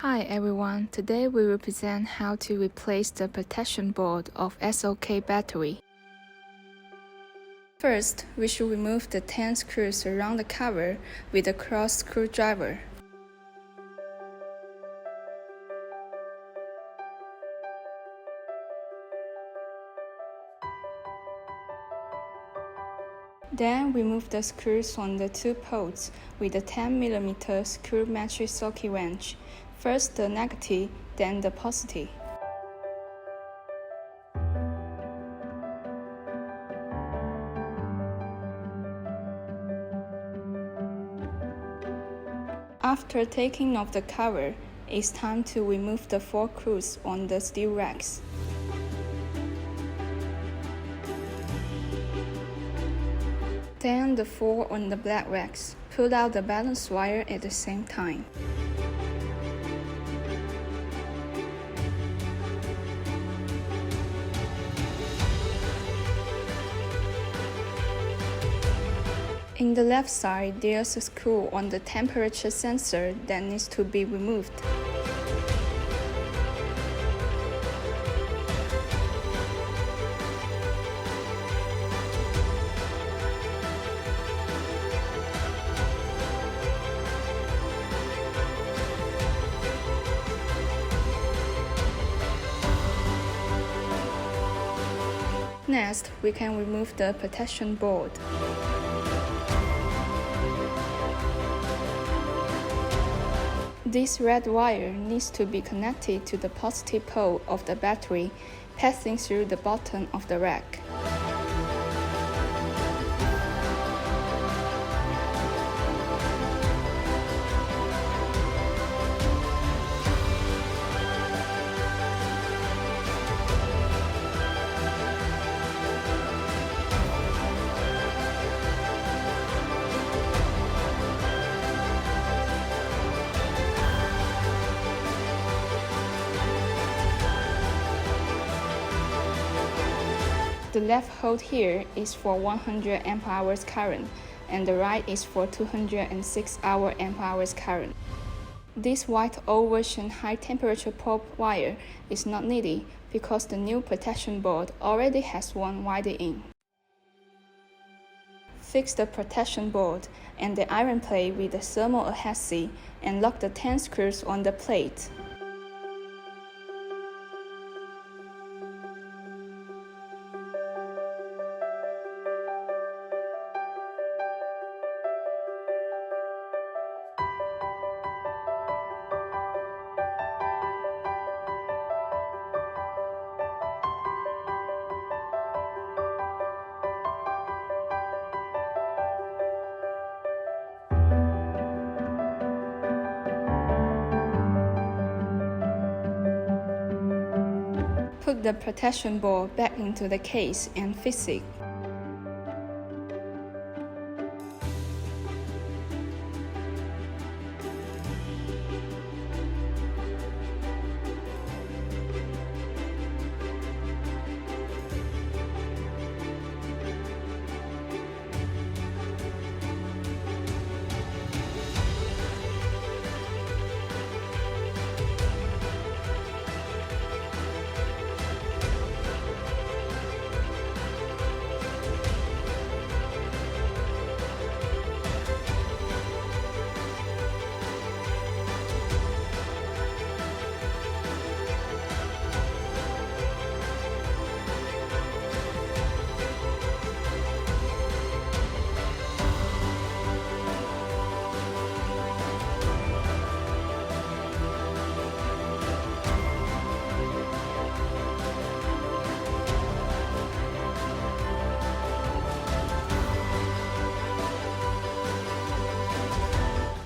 Hi everyone, today we will present how to replace the protection board of SOK battery. First, we should remove the 10 screws around the cover with a cross screwdriver. Then remove the screws on the two poles with a 10mm screw matrix socket wrench. First the negative, then the positive. After taking off the cover, it's time to remove the 4 screws on the steel racks. Then the 4 on the black racks. Pull out the balance wire at the same time. In the left side, there's a screw on the temperature sensor that needs to be removed. Next, we can remove the protection board. This red wire needs to be connected to the positive pole of the battery, passing through the bottom of the rack. The left hole here is for 100 Ah current, and the right is for 206 Ah current. This white old version high temperature probe wire is not needed because the new protection board already has one wired in. Fix the protection board and the iron plate with the thermal adhesive and lock the 10 screws on the plate. Put the protection board back into the case and fix it.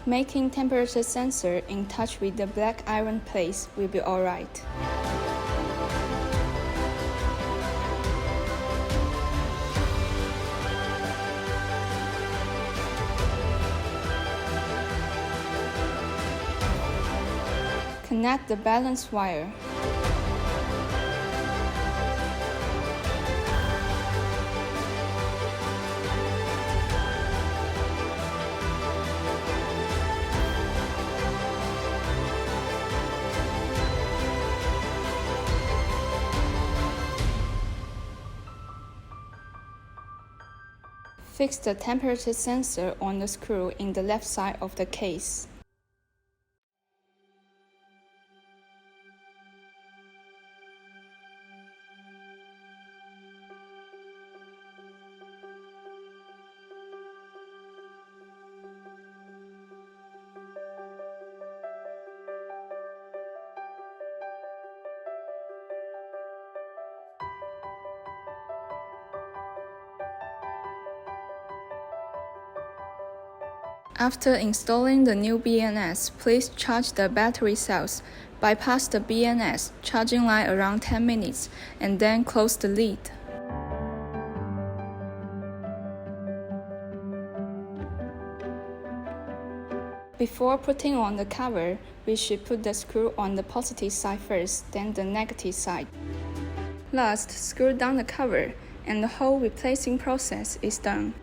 Making temperature sensor in touch with the black iron plates will be alright. Connect the balance wire. Fix the temperature sensor on the screw in the left side of the case. After installing the new BMS, please charge the battery cells. Bypass the BMS charging line around 10 minutes and then close the lid. Before putting on the cover, we should put the screw on the positive side first, then the negative side. Last, screw down the cover, and the whole replacing process is done.